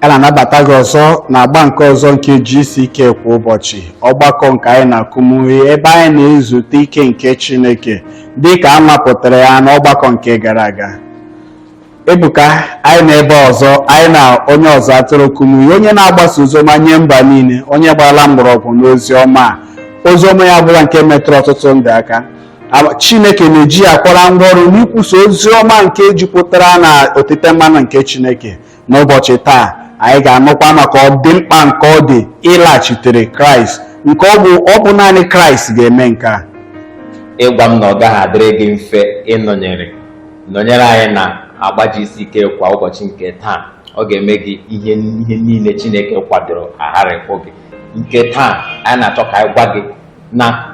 na-anabata gị ọzọ na agba nke ọzọ nke GCK kwa ụbọchị, ọgbakọ nke anyị na Kumuyi, ebe anyị na-ezute ike nke Chineke dịka a mapụtara ya n'ọgbakọ nke gara aga. Ebuka, anyị na ebe ọzọ, anyị na onye ọzọ atụrụ Kumuyi, onye na-agbasa oziọma nye mba niile, onye gbara mgbọrọgwụ n'ozi ọma oziọma ya bụla nke metụrụ ọtụtụ ndị aka. Chineke na-eji ya kwara ngwa ọrụ n'ikwusa oziọma nke jupụtara na otite mmanụ nke Chineke. N'ụbọchị taa, anyị ga-anụkwa maka ọdịmkpa nke ọ dị ịlaghachitere Kraịst, nke ọ bụ naanị Kraịst ga-eme nke a. Ịgwa m na ọ gaghị adịrị gị mfe nọnyere anyị na agba GCK kwa ụbọchị nke taa. Ọ ga-eme gị ihe niile Chineke kwadoro agharịpụ gị. Nke taa, anyị na-achọ ka anyị gwa gị na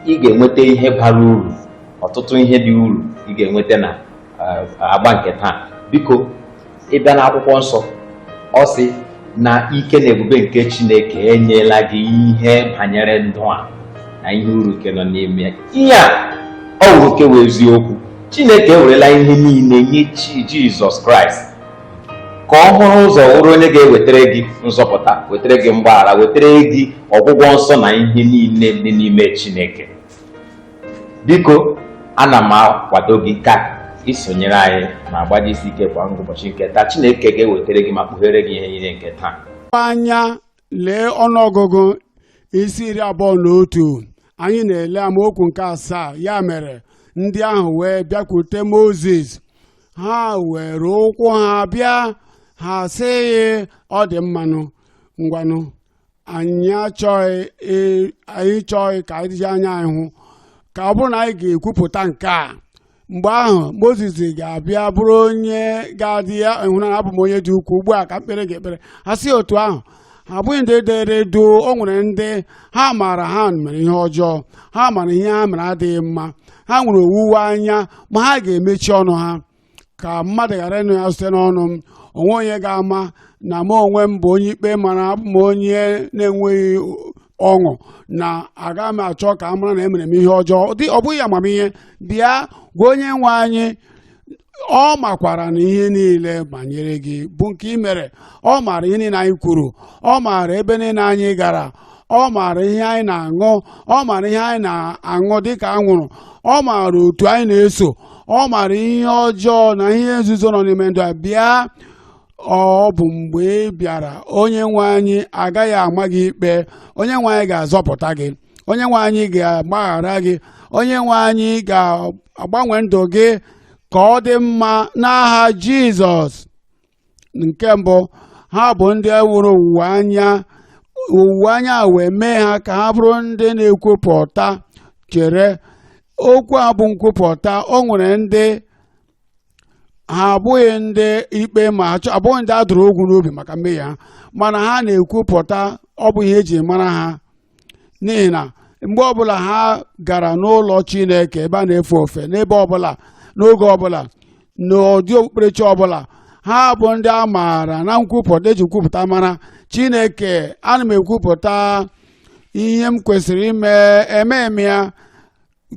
ị ga-enweta ihe bara uru, ọtụtụ ihe dị uru ị ga-enweta na agba nke taa. Biko, ịbịa n'akwụkwọ nsọ, ọ sị na ike na ebube nke Chineke enyela gị ihe banyere ndụ a na ihe uru nke nọ n'ime ihe a. Ọ wuru nke wee eziokwu. Chineke ewerela ihe niile nye Jizọs Kraịst ka ọ hụrụ ụzọ wụrụ onye ga-ewetara gị nzọpụta, wetara gị mgbaghara, wetara gị ọgwụgwọ nsọ na ihe niile dị n'ime Chineke. Biko, ana m akwado gị ka isonyere anyị na agba GCK kwa ụbọchị nke taa. Chineke ga-ewetara gị ma kpughere gị ihe niile nke taa. Anya lee ọnụọgụgụ isi 21 anyị na-ele amaokwu nke 7. Ya mere ndị ahụ wee bịakwute Mozis, ha were ụkwụ ha bịa, ha sị ya, ọ dị mmanụ ngwanụ, anyị chọghị ka anyị ji anya anyị hụ ka ọ bụrụ na anyị ga-ekwupụta nke a. Mgbe ahụ Mozis ga-abịa bụrụ onye ga-adị ya ịhụnanya, abụ m onye dị ukwuu, ugbu a ka mkpere ga-ekpere. Ha si otu ahụ, ha abụghị ndị dere doo. O nwere ndị ha maara ha mere ihe ọjọọ, ha mara ihe ha mere adịghị mma, ha nwere owuwe anya, ma ha ga-emechi ọnụ ha ka mmadụ ghara ịnụ ya site n'ọnụ m. Onwe onye ga-ama na m onwe m bụ onye ikpe mara, abụ m onye na-enweghị ọṅụ, na aga m achọ ka a mara na emere m ihe ọjọọ. Ọ bụghị amamihe. Bịa gwa onye nwe anyị, ọ makwara na ihe niile banyere gị bụ nke ị mere. Ọ maara ihe niile anyị kwuru, ọ maara ebe niile anyị gara, ọ maara ihe anyị na-aṅụ, ọ maara ihe anyị na-aṅụ dịka anwụrụ, ọ maara otu anyị na-eso, ọ maara ihe ọjọọ na ihe nzuzo nọ n'ime ndụ a. Bịa, ọ bụ mgbe ị bịara, onye nwe anyị agaghị ama gị ikpe, onye nwe anyị ga-azọpụta gị, onye nwe anyị ga-agbaghara gị, onye nwe anyị ga-agbanwe ndụ gị ka ọ dị mma n'aha Jizọs. Nke mbụ, ha bụ ndị nwere owuwe anya wee mee ha ka ha bụrụ ndị na-ekwupụta. Chere, okwu a bụ nkwupụta. O nwere ndị ha abụghị ndị ikpe, ma abụghị ndị a dụrụ ogwu n'obi maka mmehie ha, mana ha na-ekwupụta. Ọ bụ ihe eji mara ha, n'ihi na mgbe ọbụla ha gara n'ụlọ Chineke, ebe a na-efe ofe, n'ebe ọbụla, n'oge ọbụla, n'ụdị okpukperechi ọbụla, ha bụ ndị a maara na nkwupụta, eji kwupụta mara Chineke. Ana m ekwupụta ihe m kwesịrị eme ya.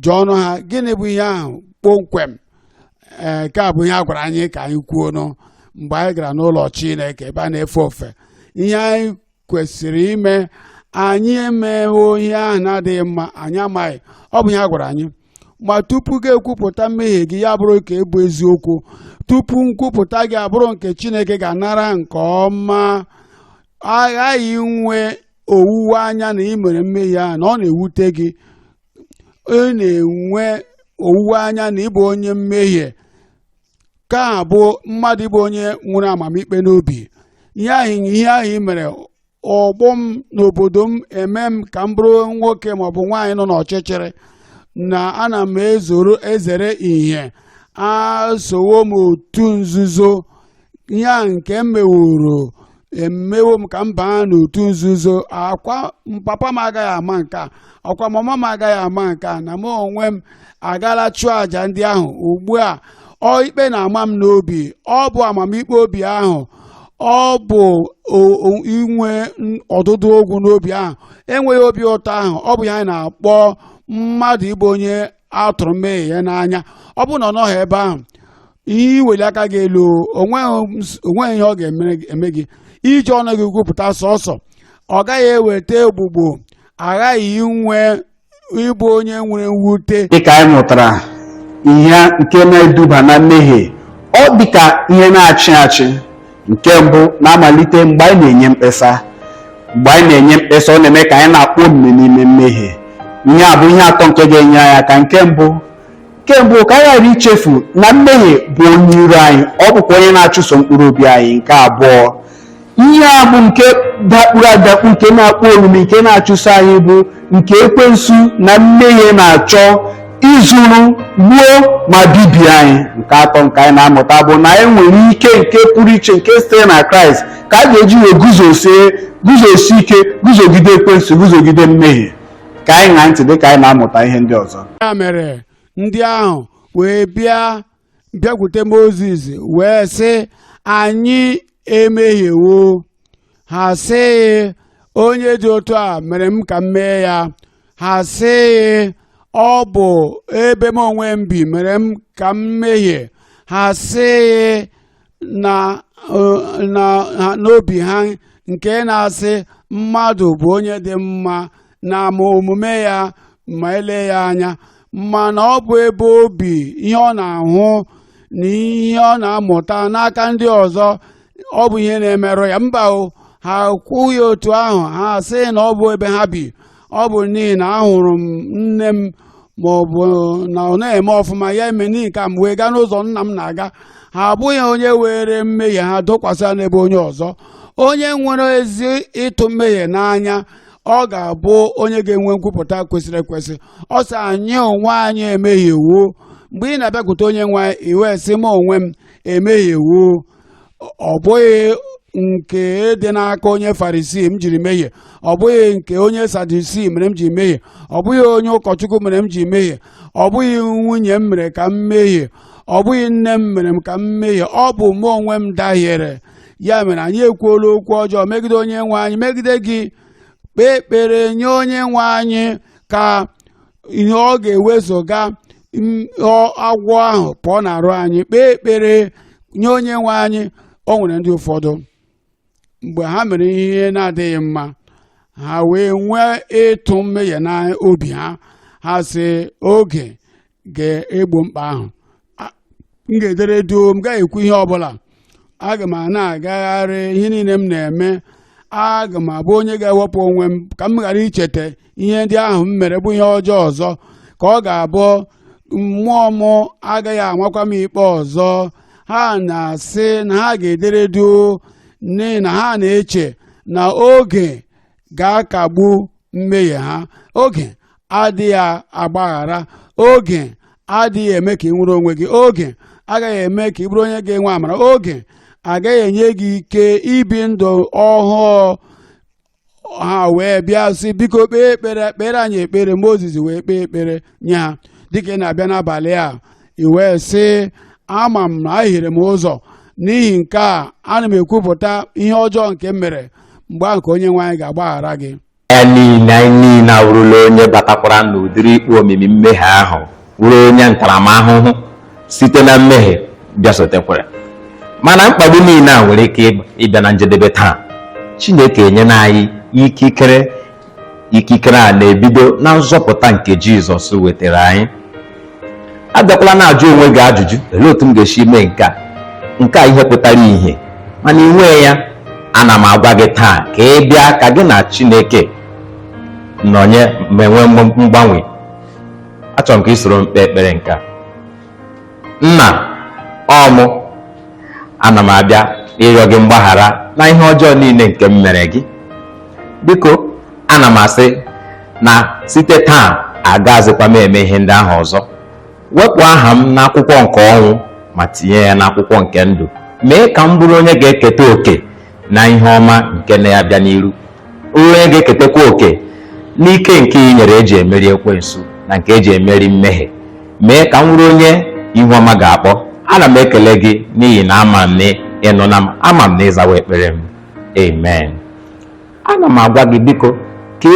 Jụọ ọnụ ha, gịnị bụ ihe ahụ kpọmkwem? Nke a bụ ihe a gwara anyị ka anyị kwuo mgbe anyị gara n'ụlọ Chineke, ebe a na-efe ofe. Ihe anyị kwesịrị ime, anyị emewo ihe ahụ na-adịghị mma, anyị amaghị. Ọ bụ ihe a gwara anyị. Ma tupu gị ekwupụta mmehie gị, ya bụrụ ka ebu eziokwu, tupu nkwupụta gị abụrụ nke Chineke ga-anara nke ọma, aghaghị inwe owuwe anya na ị mere mmehie ahụ, na ọ na-ewute gị. Ị na-enwe owuwe anya na ịbụ onye mmehie, ka bụ mmadụ ịbụ onye nwere amamikpe n'obi. Ihe ahụ ị mere, ọgbọ m n'obodo m eme m ka m bụrụ nwoke maọbụ nwaanyị nọ n'ọchịchịrị, na ana m ezere ihe, asowo m otu nzuzo. Ihe ahụ nke m meworo emewo m ka m baa n'otu nzuzo. Akwa papa m agaghị ama nke a, ọkwa mama m agaghị ama nke a, na m onwe m agala chụọ àjà ndị ahụ. Ugbu a, ikpe na-ama m n'obi. Ọ bụ amamikpe obi ahụ, ọ bụ inwe ọdụdụ ogwu n'obi ahụ, enweghị obi ụtọ ahụ. Ọ bụ ya anyị na-akpọ mmadụ ịbụ onye atụrụ mmehie ya n'anya. Ọ bụ na ọ nọghị ebe ahụ, ihe iweli aka gị elu, onweghị ihe ọ ga-eme gị. iji ọnụ gị kwupụta sọsọ. Ọ gaghị eweta ogbugbo, aghaghị inwe ịbụ onye nwere mwute. Dịka anyị mụtara ihe nke na-eduba na mmehie, ọ dịka ihe na-achị achị. Nke mbụ na-amalite mgbe anyị na-enye mkpesa. Mgbe anyị na-enye mkpesa, ọ na-eme ka anyị na-akpọ omume n'ime mmehie. Ihe a bụ ihe atọ nke ga-enye anyị aka. Nke mbụ ka anyị ghara ichefu na mmehie bụ onye iro anyị, ọ bụkwa onye na-achụso mkpụrụ obi anyị. Nke abụọ, ihe a bụ nke dakpuru adakpu, nke na-akpọ omume, nke na-achụso anyị, bụ nke ekwensu na mmehie na-achọ izuru, gbuo ma bibie anyị. Nke atọ nke anyị na-amụta bụ na anyị nwere ike nke pụrụ iche nke sitere na Kraịst ka a ga-eji wee guzosi ike, guzogide ekwensu, guzogide mmehie. Ka anyị ṅaa ntị dịka anyị na-amụta ihe ndị ọzọ. Ya mere ndị ahụ wee bịakwute Mozis wee sị, anyị emehiewo. Ha sị, onye dị otu a mere m ka m mee ya. Ha sị, ọ bụ ebe m onwe m bi mere m ka m mehie. Ha sị na n'obi ha nke na-asị mmadụ bụ onye dị mma na ma omume ya ma ele ya anya, mana ọ bụ ebe obi ihe ọ na-ahụ na ihe ọ na-amụta n'aka ndị ọzọ, ọ bụ ihe na-emerụ ya. Mba o, ha kwughị otu ahụ. Ha sị na ọ bụ ebe ha bi, ọ bụ n'ihi na ahụrụ m nne m ma ọ bụ na ọ na-eme ọfụma, ya eme n'ihi ka m wee gaa n'ụzọ nna m na-aga. Ha abụghị onye were mmehie ha dokwasị n'ebe onye ọzọ. Onye nwere ezi ịtụ mmehie n'anya, ọ ga-abụ onye ga-enwe nkwupụta kwesịrị ekwesị. Ọ sị, anyị onwe anyị emehiewo. Mgbe ị na-abịakwute onye nwe iwe sị, m onwe m emehiewo, ọ bụghị nke dị n'aka onye Farisii m jiri mehie, ọ bụghị nke onye Sadusii mere m ji mehie, ọ bụghị onye ụkọchukwu mere m ji mehie, ọ bụghị nwunye m mere ka m mehie, ọ bụghị nne m mere m ka m mehie, ọ bụ mụ onwe m dahiere. Ya mere anyị ekwuola okwu ọjọọ megide onye nwe anyị, megide gị. Kpee ekpere nye onye nwe anyị ka ihe ọ ga-ewezuga agwọ ahụ pụọ n'arụ anyị. Kpee ekpere nye onye nwe anyị. O nwere ndị ụfọdụ mgbe ha mere ihe na-adịghị mma, ha wee nwee ịtụ mmehie n'obi ha. Ha sị, oge ga-egbo mkpa ahụ, m ga-edere doo, m gaghị ekwu ihe ọbụla, aga m na-agagharị ihe niile m na-eme, aga m abụ onye ga-ewepụ onwe m ka m ghara icheta ihe ndị ahụ m mere bụ ihe ọjọọ ọzọ, ka ọ ga-abụ mmụọ m agaghị amakwa m ikpe ọzọ. Ha na-asị na ha ga-edere doo n'ihi na ha na-eche na oge ga-akagbu mmehie ha. Oge adịghị agbaghara, oge adịghị eme ka ị nwere onwe gị, oge agaghị eme ka ị bụrụ onye ga-enwe amara, oge agaghị enye gị ike ibi ndụ ọhụụ. Ha wee bịa sị, biko kpee ekpere, kpere anyị ekpere. Mozis wee kpee ekpere nye ha. Dịka ị na-abịa n'abalị a, i wee sị, ama m na ahịrị m ụzọ, n'ihi nke a ana m ekwupụta ihe ọjọọ nke m mere. Mgbe ahụ ka onye nwe anyị ga-agbaghara gị. Anyị niile awụrụla onye batakwara n'ụdịrị ikpe omimi mmehie ahụ, wụrụ onye ntaramahụhụ site na mmehie bịasotekwara. Mana mkpagbu niile a nwere ike ịbịa na njedebe taa. Chineke enyela anyị ikikere a na-ebido na nzọpụta nke Jizọs wetara anyị. Abịakwala na-ajụ onwe gị ajụjụ, olee otu m ga-esi mee nke a ihe pụtara ihe, mana inwe ya. Ana m agwa gị taa ka ị bịa ka gị na Chineke nọnye ma enwe mgbanwe. Achọrọ m ka ị soro m kpee ekpere nke a. Nna ọmụ, ana m abịa ịrịọ gị mgbaghara na ihe ọjọọ niile nke m mere gị. Biko, ana m asị na site taa agazikwa m eme ihe ndị ahụ ọzọ. Wepụ aha m n'akwụkwọ nke ọnwụ ma tinye ya n'akwụkwọ nke ndụ. Mee ka m bụrụ onye ga-eketa oke na ihe ọma nke na-abịa n'iru. Onye ga-eketakwa oke n'ike nke ị nyere eji emeri ekwensu na nke eji emeri mmehie. Mee ka m bụrụ onye ihu ọma ga-akpọ. Ana m ekele gị n'ihi na ama m na ịnụ na m, ama m na ịzawa ekpere m. Amen. Ana m agwa gị biko ka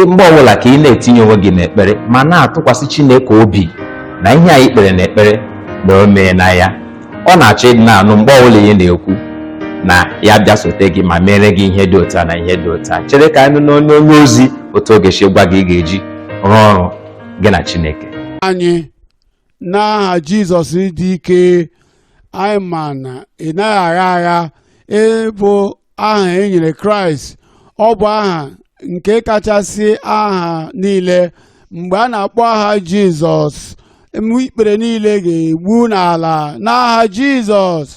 mgbe ọbụla ka ị na-etinye onwe gị n'ekpere ma na-atụkwasị Chineke obi na ihe anyị kpere n'ekpere na o mee na ya. Ọ na-achọ ịdị na-anụ mgbe ọbụla ihe na-ekwu na ya bịa sote gị ma mere gị ihe dị otu a na ihe dị otu a. Chere ka anyị nụ n'onye ozi otu oge si gwa gị ị ga-eji rụọ ọrụ gị na Chineke. Anyị n'aha Jizọs dị ike, anyị ma na ị naghị agha agha. Ịbụ aha e nyere Kraịst, ọ bụ aha nke kachasị aha niile. Mgbe a na-akpọ aha Jizọs, ikpere niile ga-egbu n'ala n'aha Jizọs.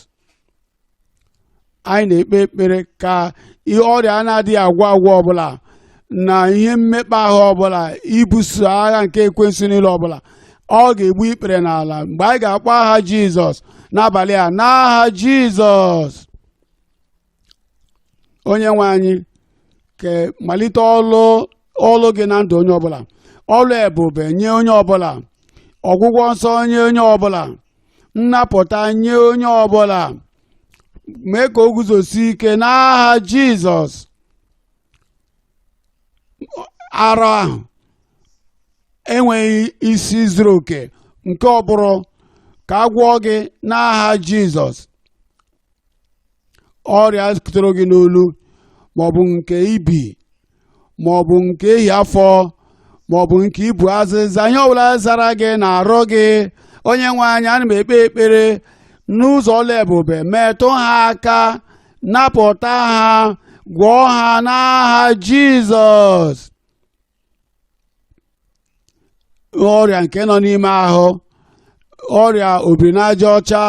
Anyị na-ekpe ekpere ka ọrịa na-adịghị agwọ agwọ ọbụla na ihe mmekpa ahụ ọbụla, ibuso agha nke ekwensu niile ọbụla, ọ ga-egbu ikpere n'ala mgbe anyị ga-akpọ aha Jizọs n'abalị a n'aha Jizọs. Onye nwe anyị, ka malite ọlụ gị na ndụ onye ọbụla, ọlụ ebube nye onye ọbụla, ọgwụgwọ nsọ nye onye ọbụla, nnapụta nye onye ọbụla. Mee ka o guzosi ike n'aha Jizọs. Arụ ahụ enweghị isi zuru oke nke ọ bụrụ ka a gwọọ gị n'aha Jizọs. Ọrịa kutere gị n'olu, maọbụ nke ibi, maọbụ nke ehi afọ, maọbụ nke ibu azịza, ihe ọbụla zara gị na-arụ gị, onye nwe anyị, ana m ekpe ekpere n'ụzọ ọla ebube, metụ ha aka, napụta ha, gwọọ ha n'aha Jizọs. Ọrịa nke nọ n'ime ahụ, ọrịa obirinaja ọcha,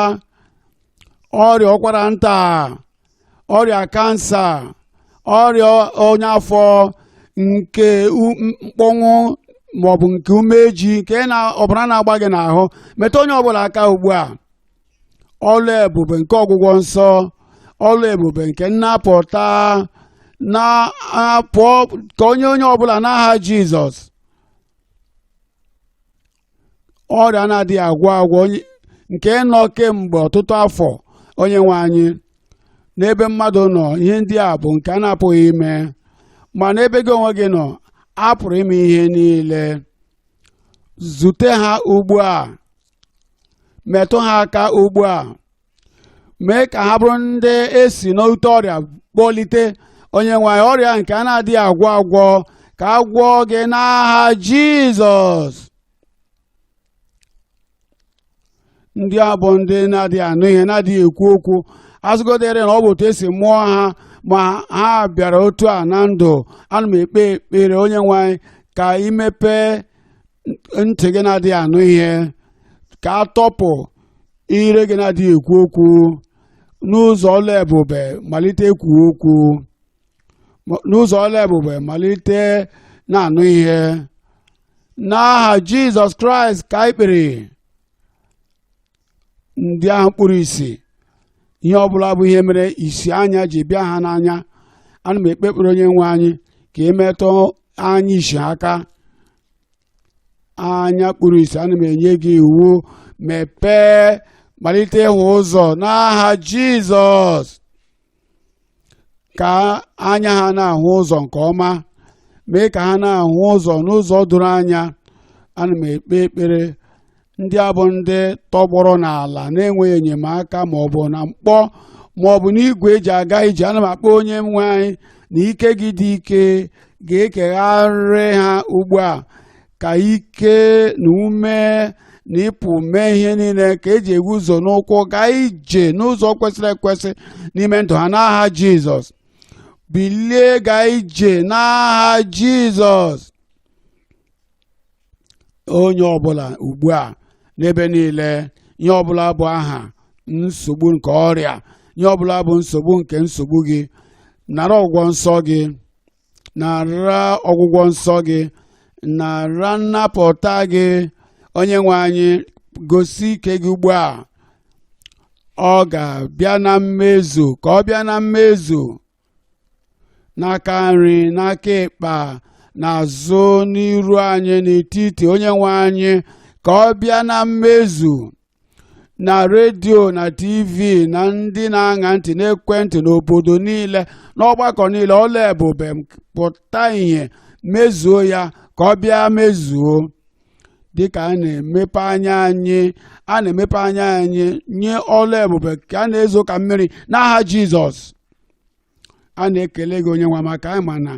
ọrịa ụkwara nta, ọrịa kansa, ọrịa ọnya afọ, nke mkpọnwụ maọbụ nke umeji, nke na ọbara na-agba gị n'ahụ, metụ onye ọbụla aka ugbu a. Ọlụ ebube nke ọgwụgwọ nsọ, ọlụ ebube nke nnapụta, na-apụọ ka onye ọbụla n'aha Jizọs. Ọrịa na-adịghị agwọ agwọ nke nọ kemgbe ọtụtụ afọ, onye nwe anyị, n'ebe mmadụ nọ, ihe ndị a bụ nke a na-apụghị ime, ma n'ebe gị onwe gị nọ, a pụrụ ime ihe niile. Zute ha ugbu a, metụ ha aka ugbu a, mee ka ha bụrụ ndị esi n'ute ọrịa kpọlite, onye nwe anyị. Ọrịa nke a na-adịghị agwọ agwọ, ka a gwọọ gị n'aha Jizọs. Ndị a bụ ndị na-adịghị anụ ihe, na-adịghị ekwu okwu, azụgodere na ọ bụ otu esi mụọ ha, ma ha bịara otu a na ndụ. Ana m ekpe ekpere, onye nwe anyị, ka imepee ntị gị na-adịghị anụ ihe, ka a tọpụ ire gị na-adịghị ekwu okwu, n'ụzọ ọla ebube malite ekwu okwu, n'ụzọ ọla ebube malite na-anụ ihe n'aha Jizọs Kraịst. Ka anyị kpere ndị ahụ kpụrụ isi, ihe ọbụla bụ ihe mere isi anya ji bịa ha n'anya, ana m ekpe ekpere, onye nwe anyị, ka emetụ anya isi aka, anya kpụrụ isi. Ana m enye gị iwu, mepee, malite ịhụ ụzọ n'aha Jizọs, ka anya ha na-ahụ ụzọ nke ọma, mee ka ha na-ahụ ụzọ n'ụzọ doro anya. Ana m ekpe ekpere ndị a bụ ndị tọgbọrọ n'ala na-enweghị enyemaka, maọbụ na mkpọ, maọbụ n'igwe eji aga ije. Ana m akpọ onye nwe anyị na ike gị dị ike ga-ekegharị ha ugbu a, ka ike na ume na ịpụ mee ihe niile ka eji ewu ụzọ n'ụkwụ gaa ije n'ụzọ kwesịrị ekwesị n'ime ndụ ha n'aha Jizọs. Bilie gaa ije n'aha Jizọs. Onye ọbụla ugbu a n'ebe niile, ihe ọbụla bụ aha nsogbu nke ọrịa, ihe ọbụla bụ nsogbu gị, nara ọgwụgwọ nsọ gị, nara ọgwụgwọ nsọ gị, nara nnapụta gị. Onye nwe anyị, gosi ike gị ugbu a. Ọ ga-abịa na mmezu, ka ọ bịa na mmezu, n'aka nri, n'aka ekpa, n'azụ, n'iru anyị, n'etiti. Onye nwe anyị, ka ọ bịa na mmezu, na redio, na TV, na ndị na-aṅa ntị n'ekwentị, n'obodo niile, n'ọgbakọ niile. Ọla ebube pụta ìhè, mezuo ya, ka ọ bịa mezuo. dịka a na-emepe anya anyị nye ọlụ ebube ka a na-ezo ka mmiri n'aha Jizọs. A na-ekele gị onye nwa maka anyị ma na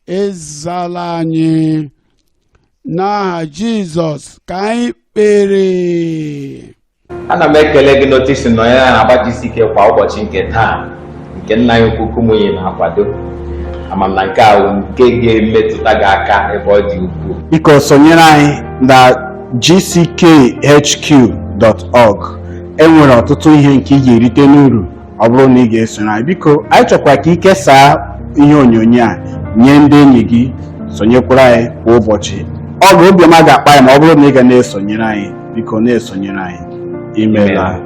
ịzala anyị n'aha Jizọs ka anyị kpere. Ana m ekele gị n'otu isi nọnyere anyị na-agbajisi ike kwa ụbọchị nke taa nke nna anyị ukwu Kumuyi na-akwado. Ama m na nke a nke ga-emetụta gị aka ebe ọ dị ukwuu. Biko sonyere anyị na gckhq.org. Enwere ọtụtụ ihe nke ị ga-erite n'uru ọ bụrụ na ị ga-esonye anyị. Biko anyị chọkwara ka ị kesaa ihe onyonyo a nye ndị enyi gị, sonyekwara anyị kwa ụbọchị. Ọ ga obiọma ga-akpa anyị ma ọ bụrụ na ị ga na-esonyere anyị. Biko na-esonyere anyị. Imeela.